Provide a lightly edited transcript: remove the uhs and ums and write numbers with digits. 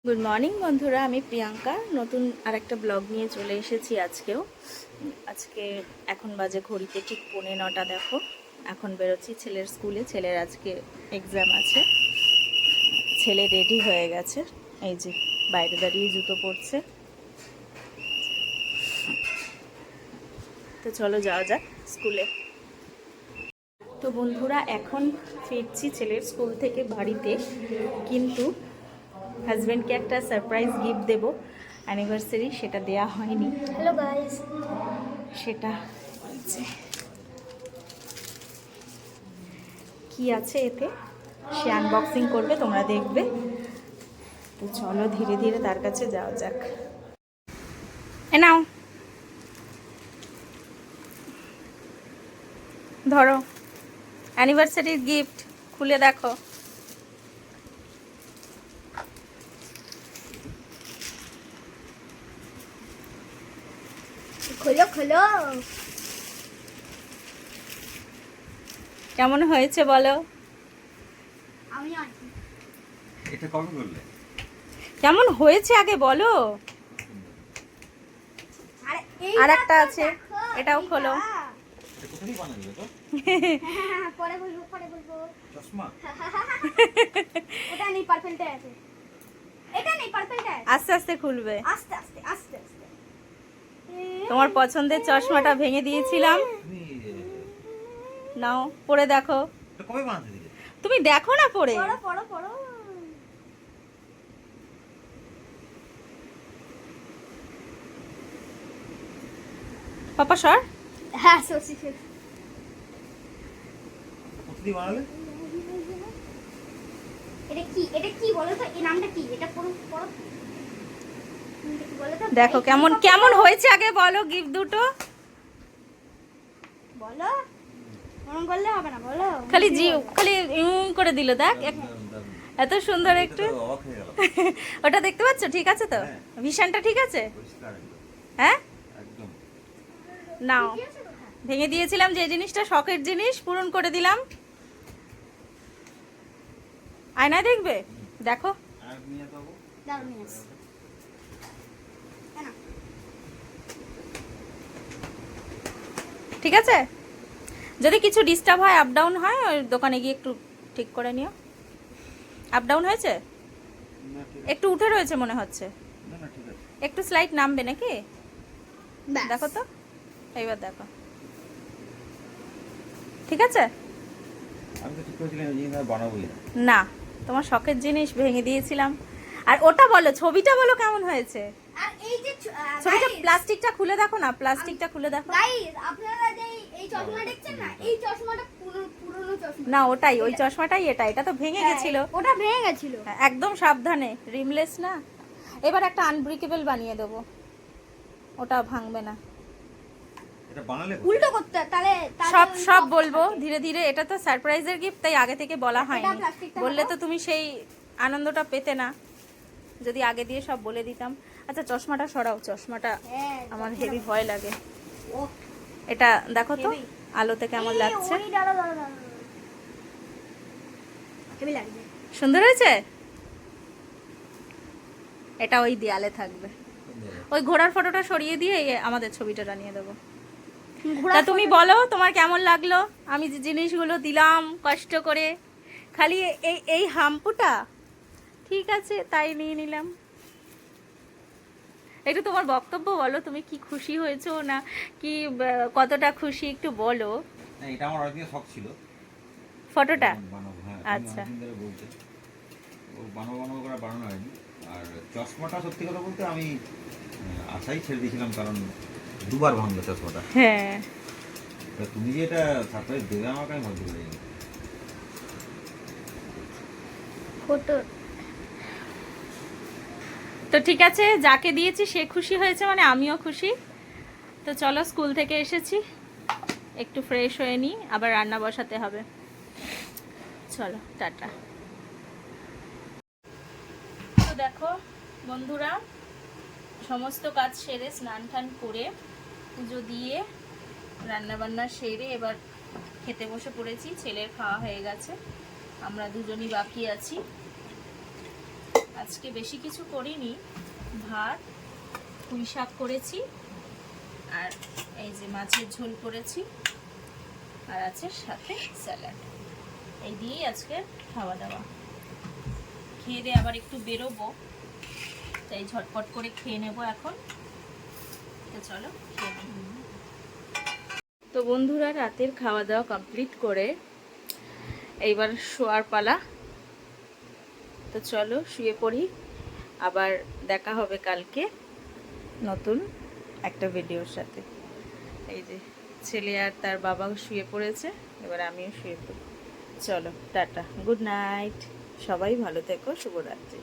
Good morning বন্ধুরা, আমি প্রিয়াঙ্কা নতুন আরেকটা ব্লগ নিয়ে চলে এসেছি। আজকে এখন বাজে ঘড়িতে ঠিক 9:45। দেখো এখন বেরোচ্ছি ছেলের স্কুলে। ছেলের আজকে এক্সাম আছে। ছেলে রেডি হয়ে গেছে, এই যে বাইরে দাঁড়িয়ে জুতো পরছে। তো চলো যাওয়া যাক স্কুলে। তো বন্ধুরা এখন ফিরছি ছেলের স্কুল থেকে বাড়িতে, কিন্তু হাজব্যান্ডকে একটা সারপ্রাইজ গিফট দেবো অ্যানিভার্সারি, সেটা দেয়া হয়নি। হ্যালো গাইস, সেটা হচ্ছে কি আছে এতে, সে আনবক্সিং করবে, তোমরা দেখবে। তো চলো ধীরে ধীরে তার কাছে যাওয়া যাক। এ নাও, ধরো অ্যানিভার্সারির গিফট, খুলে দেখো। খোলো খোলো। কেমন হয়েছে বলো? আমি এটা কবে করলে? কেমন হয়েছে আগে বলো। আর একটা আছে, এটাও খোলো। এটা কোথায় বানালে তো? পরে বলবো। চশমা? ওটা নেই, পার্পলটা আছে। এটা নেই, পার্পলটা আছে। আস্তে আস্তে খুলবে। আস্তে আস্তে আস্তে আস্তে। তোমার পছন্দের চশমাটা ভেঙে দিয়েছিলাম, তুমি নাও পরে দেখো। এটা কবে বানাতে দিলে? তুমি দেখো না পরে। পড়ো পড়ো পড়ো। পাপা সর। হ্যাঁ, সসি। কোথায় বানালে? এটা কি বলো তো? এই নামটা কি? এটা পড়ো পড়ো। এটা কি বলো তো? দেখো কেমন কেমন হয়েছে আগে বলো গিফট দুটো। বলো। মরম করলে হবে না, বলো। খালি খালি করে দিল, দেখ এত সুন্দর একটু। তো অবাক হয়ে গেল। ওটা দেখতে পাচ্ছ? ঠিক আছে তো? হ্যাঁ। ভিশনটা ঠিক আছে? পরিষ্কার একদম। হ্যাঁ একদম। নাও, ভেঙে দিয়েছিলাম যে জিনিসটা, শখের জিনিস পূরণ করে দিলাম। আয়নায় দেখবে, দেখো। আর নিয়ে যাবো। দাঁড়াও, নিয়ে আসি। ঠিক আছে, যদি কিছু ডিস্টার্ব হয়, আপ ডাউন হয়, ওই দোকানে গিয়ে একটু ঠিক করে নিও। আপ ডাউন হয়েছে, না ঠিক একটু উঠে রয়েছে মনে হচ্ছে, না না ঠিক আছে। একটু স্লাইড নামবে নাকি? ব্যাস। দেখো তো, এইবার দেখো ঠিক আছে। আমি তো ঠিক করেছিলাম এই জিনিস আর বানাবোই না। না, তোমার শখের জিনিস ভেঙে দিয়েছিলাম। আর ওটা বলো, ছবিটা বলো কেমন হয়েছে। আর এই যে ছবিটা প্লাস্টিকটা খুলে দেখো না, প্লাস্টিকটা খুলে দেখো। গাইস, আপনারা যে এই চশমা দেখছেন না, এই চশমাটা পুরনো চশমা। না ওটাই, ওই চশমাটাই এটা, এটা তো ভেঙে গেছিল। ওটা ভেঙে গেছিল। হ্যাঁ, একদম সাবধানে, রিমলেস না। এবার একটা আনব্রেকেবল বানিয়ে দেবো, ওটা ভাঙবে না। এটা বানালে উল্টো করতে, তাহলে সব সব বলবো ধীরে ধীরে। এটা তো সারপ্রাইজের গিফট, তাই আগে থেকে বলা হয়নি। প্লাস্টিকটা বললে হলো? তো তুমি সেই আনন্দটা পেতে না, যদি আগে দিয়ে সব বলে দিতাম। আচ্ছা চশমাটা সরাও, চশমাটা হ্যাঁ, আমার হেভি ভয় লাগে। ও এটা দেখো তো Heavy? আলোতে কেমন লাগছে। ওই দাঁড়াও। হেভি লাগবে। সুন্দর হয়েছে। এটা ওই দেয়ালে থাকবে। ওই ঘোড়ার ফটোটা সরিয়ে দিয়ে আমাদের ছবিটা টানিয়ে দেবো। তা তুমি বলো তোমার কেমন লাগলো, আমি যে জিনিসগুলো দিলাম কষ্ট করে, খালি এই এই হাম্পুটা। ঠিক আছে, তাই নিয়ে নিলাম। একটু তোমার বক্তব্য বলো, তুমি কি খুশি হয়েছো না কি, কতটা খুশি একটু বলো। না এটা আমার অনেকদিন শখ ছিল ফটোটা বানাবো। হ্যাঁ আচ্ছা। অনেকদিন ধরে বলতে ও বানাবো করে বানানো হয়নি। আর চশমাটা সত্যি কথা বলতে আমি আশাই ছেড়ে দিয়েছিলাম, কারণ দুবার ভাঙলো চশমাটা। হ্যাঁ, তা তুমি যে এটা সারপ্রাইজ দেবে আমাকে, আমি ভাবতে পারিনি। ফটো তো ঠিক আছে, যাকে দিয়েছি সে খুশি হয়েছে মানে আমিও খুশি। তো চলো, স্কুল থেকে এসেছি, একটু ফ্রেশ হয়ে নিই, আবার রান্না বসাতে হবে। চলো টাটা। তো দেখো বন্ধুরা, সমস্ত কাজ সেরে স্নান টান করে পুজো দিয়ে রান্না বান্না সেরে এবার খেতে বসে পড়েছি। ছেলের খাওয়া হয়ে গেছে, আমরা দুজনই বাকি আছি। আজকে বেশি কিছু করিনি, ভাত, পুঁই শাক করেছি, আর এই যে মাছের ঝোল করেছি, আর আছে সাথে স্যালাড। এই দিয়েই আজকে খাওয়া দাওয়া। খেয়ে দিয়ে আবার একটু বেরোবো, তাই ঝটপট করে খেয়ে নেবো এখন। তো চলো খেয়ে নিই। তো বন্ধুরা, রাতের খাওয়া দাওয়া কমপ্লিট করে এইবার শোয়ার পালা। তো চলো শুয়ে পড়ি, আবার দেখা হবে কালকে নতুন একটা ভিডিওর সাথে। এই যে ছেলে আর তার বাবাও শুয়ে পড়েছে, এবার আমিও শুয়ে পড়ি। চলো টাটা, গুড নাইট, সবাই ভালো থেকো, শুভরাত্রি।